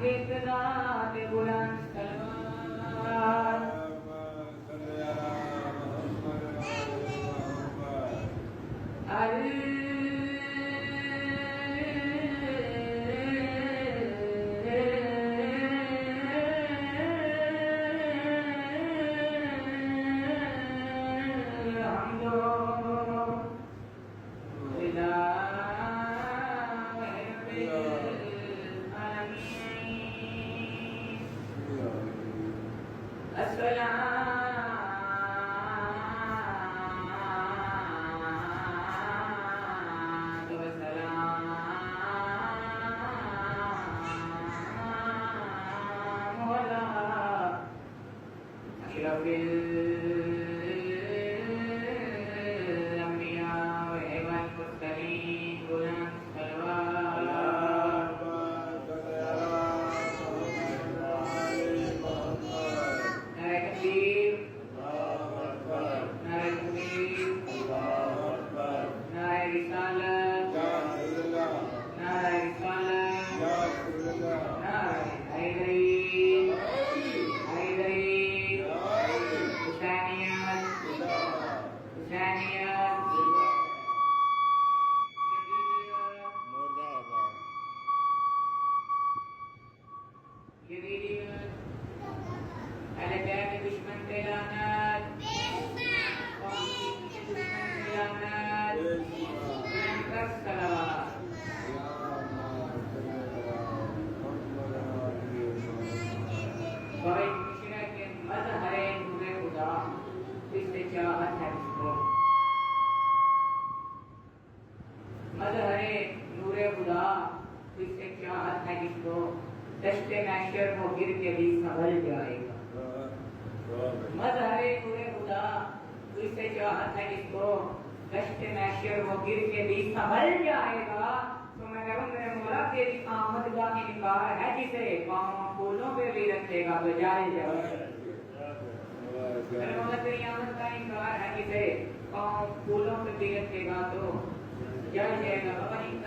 اتنا بلند سلوات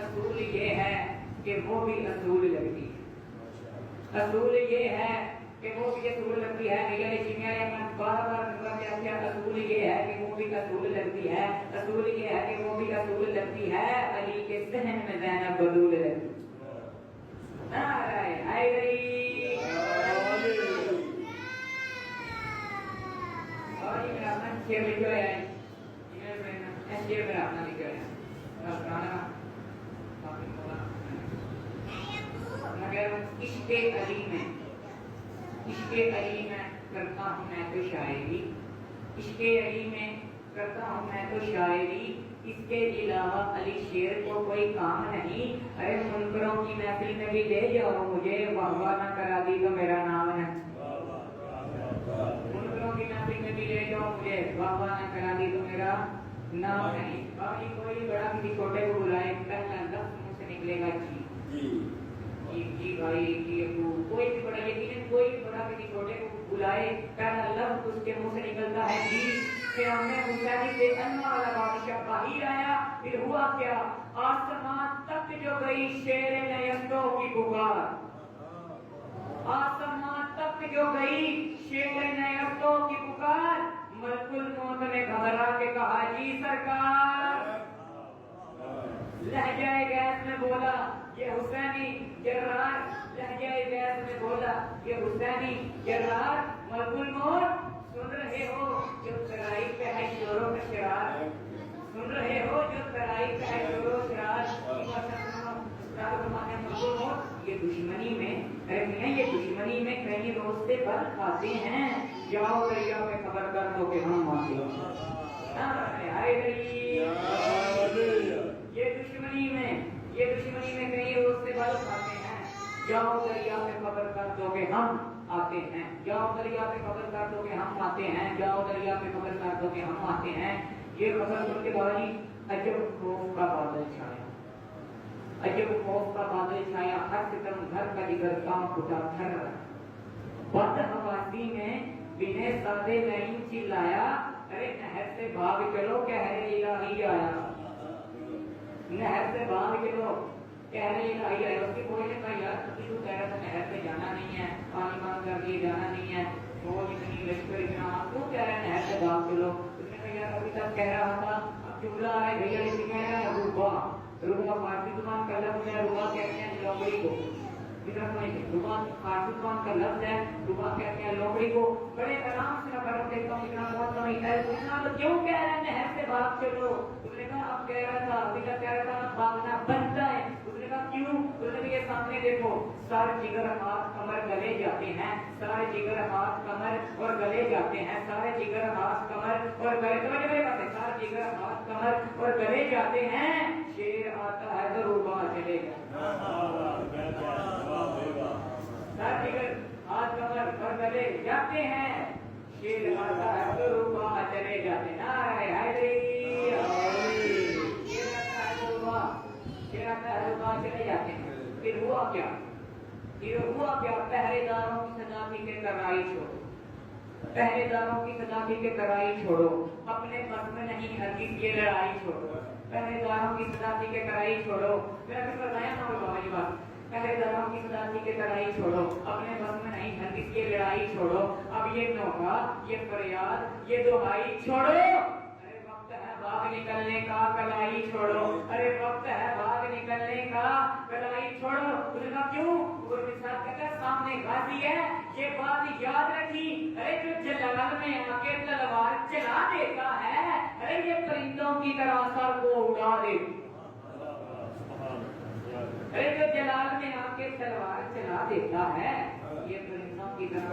اصول یہ ہے کہ وہ بھی اصول لگتی ہے اصول یہ ہے کہ وہ بھی اصول لگتی ہے اصول یہ ہے کہ وہ بھی اصول لگتی ہے علی کے ذہن میں زینب بدول لگتی مگر عشق علی میں کرتا ہوں میں تو شاعری عشق علی میں کرتا ہوں میں تو شاعری اس کے علاوہ علی شیر کو کوئی کام نہیں ارے منکروں کی محفل میں بھی لے جاؤ مجھے واہ واہ نہ کرا دی تو میرا نام ہے منکروں کی محفل میں بھی لے جاؤ مجھے واہ واہ نہ کرا دی تو میرا نام نہیں باقی کوئی بڑا کسی چھوٹے کو بلائے پہلا لفظ منہ سے نکلے گا جی بھائی جی ابو کوئی بھی بڑا یقیناً کوئی بھی بڑا کسی چھوٹے کو بلائے پہلا لفظ اس کے منہ سے نکلتا ہے جی پھر ہم نے مستعدی سے انواع والا بادشاہ باہر آیا پھر ہوا کیا آسمان تک جو گئی شیر نیستوں کی پکار آسمان تک جو گئی شیر نیستوں کی پکار ملک الموت نے گھبرا کے کہا جی سرکار لہجہ غیث میں بولا یہ حسینی جرار لہجہ غیث میں بولا یہ حسینی جرار ملک الموت سن رہے ہو جو سرائی پہ ہے شور و شرار سن رہے ہو جو سرائی پہ ہے شور و شرار یہ دشمنی میں یہ دشمنی میں کہیں روز سے بل کھاتے ہیں جاؤ دریا پہ خبر کر دو کہ ہم ماتے ہیں یہ دشمنی میں کہیں روز سے بل کھاتے ہیں جاؤ دریا پہ خبر کر دو کہ ہم آتے ہیں جاؤ دریا پہ خبر کر دو کہ ہم آتے ہیں جاؤ دریا پہ خبر کر دو کہ ہم آتے ہیں یہ خبر سن کے بھائی عجب خوف کا بادل چھایا عجب خوف کا بادل چھایا ہر ستم گھر کا جگر کام پھٹا تھر بد حواسی میں بنے سادے نہیں چلایا ارے نہر سے بھاگ چلو کہر الہی آیا نہر سے بھاگ چلو کہر الہی آیا اس کی کوئی نے کہا یار تو کہہ رہا تھا نہر سے جانا रुबा फारसी जुबान का लफ्ज है, रुबा कहते हैं लोमड़ी को। रुबा फारसी जुबान का लफ्ज है, रुबा कहते हैं लोमड़ी को। बड़े आराम से मैं बर्फ देखता हूँ, इतना बहुत समय है। पूछना तो क्यों कह रहे हैं नहर से भाग चलो? उसने कहा अब कह रहा था, अभी तक कह रहा था भागना बनता है। उसने कहा क्यों? उसने कहा ये सामने देखो, सारे जिगर हाथ कमर गले जाते हैं, सारे जिगर हाथ कमर और गले जाते हैं, सारे जिगर हाथ कमर और गले, समझ मेरे बात है, सारे जिगर हाथ कमर और गले जाते हैं। शेर आता है तो रूबा चलेगा। सारे जिगर हाथ कमर और गले जाते हैं, शेर आता है तो रूबा चले जाते हैं। शेर आता है रूबा चले जाते हैं। फिर हुआ क्या? पहरेदारों की सजाती के कराई छोड़ो, पहरेदारों की सजाती के कराई छोड़ो, अपने बस में नहीं हरगिज़ ये लड़ाई छोड़ो। पहरेदारों की सजाती के कराई छोड़ो, मेरा फिर बताया ना बाबा जी बात। पहरेदारों की सजाती के कराई छोड़ो, अपने बस में नहीं हरगिज़ ये लड़ाई छोड़ो। अब ये नौका, ये फरियाद, ये दुहाई छोड़ो। अरे वक्त है भाग निकलने का, कलाई छोड़ो। अरे वक्त है भाग निकलने का, कलाई छोड़ो। उसका क्यों? सामने गाजी है, ये बात याद रखी। अरे जो जलाल में आके तलवार चला देता है, अरे ये परिंदों की तरह सर को उड़ा दे। अरे जो जलाल में आके तलवार चला देता है, ये परिंदों की तरह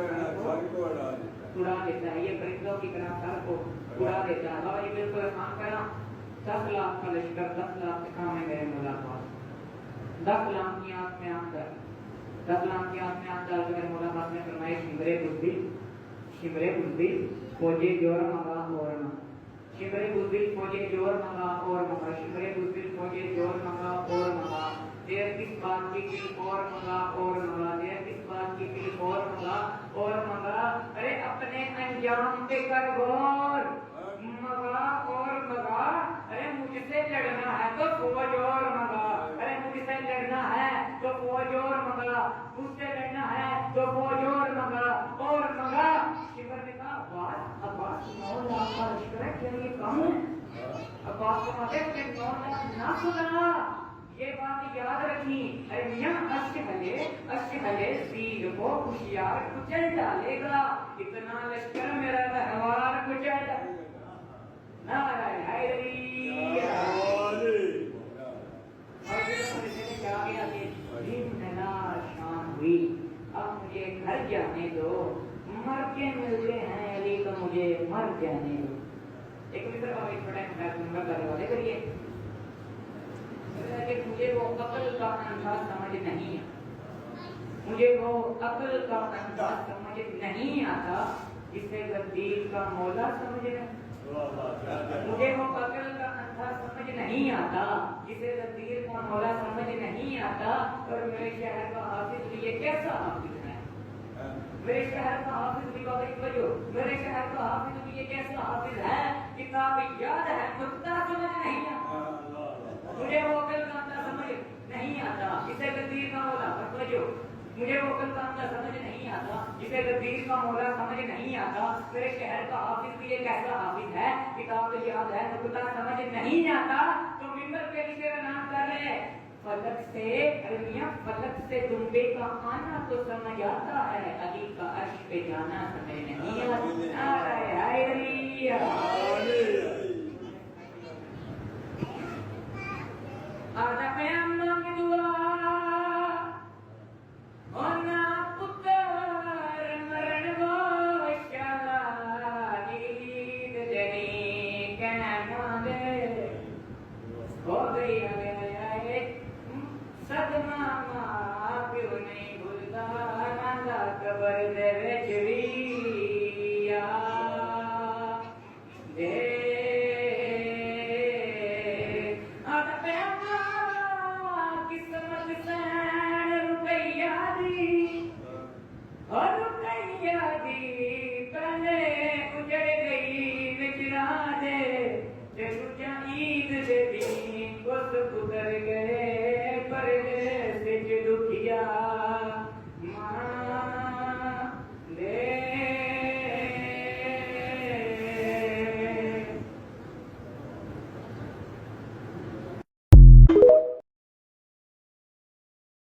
उड़ा देता है, ये परिंदों की तरह सर को उड़ा देता है। बाबा जी बिल्कुल आसान करा, 10 लाख का लश्कर 10 लाख से काम है मेरे मुलाकात, 10 लाख की आंख में अंदर, 10 लाख की आंख में अंदर मेरे मुलाकात में फरमाए शिमरे बुद्धिल फौजे जोर मंगा और ना, शिमरे बुद्धिल फौजे जोर मंगा और मंगा, शिमरे बुद्धिल फौजे जोर मंगा और मंगा, देर किस बात की दिल और मंगा और मंगा, देर किस बात की दिल और मंगा और मंगा। अरे अपने अंजाम पे कर गौर, मंगा और मंगा। अरे मुझसे लड़ना है तो फौज और मंगा, अरे मुझसे लड़ना है तो फौज और मंगा, मुझसे लड़ना है तो फौज और मंगा और मंगा। शिवर ने कहा अब्बास 9 लाख का लश्कर है, क्या ये कम है? अब्बास को माते 9 लाख ना सुना, ये बात याद रखी। अरे मियां अश्हले सील को होशियार कुचल डालेगा, इतना लश्कर मेरा रहवार कुचल नारायण हुई। अब मुझे घर जाने दो, मर के मिलते हैं अली तो मुझे मर जाने दो। एक मित्र का एक बड़ा नंबर करने वाले करिए, मुझे वो अकल का अंदाज समझ नहीं है, मुझे वो अकल का अंदाज समझ नहीं आता जिसे गद्दीर का मौला समझ रहे। मुझे वो अकल का अंदाज समझ नहीं आता जिसे गद्दीर का मौला समझ नहीं आता। और मेरे शहर का हाफिज भी ये कैसा हाफिज है? मेरे शहर का हाफिज भी मेरे शहर का हाफिज भी ये कैसा हाफिज है? किताब याद है, नुक्ता समझ नहीं आता। मुझे वो अकल का अंदाज समझ नहीं आता जिसे गद्दीर का मौला मुझे वो अकल का अंदाज समझ नहीं आता जिसे गद्दीर का मौला समझ नहीं आता। मेरे शहर का हाफिज भी ये कैसा हाफिज है? किताब याद है, नुक्ता समझ नहीं आता। तो मिंबर पे मेरा नाम कर रहे हैं, फलक से दुम्बे का आना तो समझ आता है, अली का अर्श पे जाना समझ नहीं आता। पैगंबर की दुआ और ना पुत्र मरण वो शहीद जनी कहना दे हो गई सदमा मां प्यो नहीं भूलता नांदा कबर दे विच वी किस्मत सैन रुपया दी और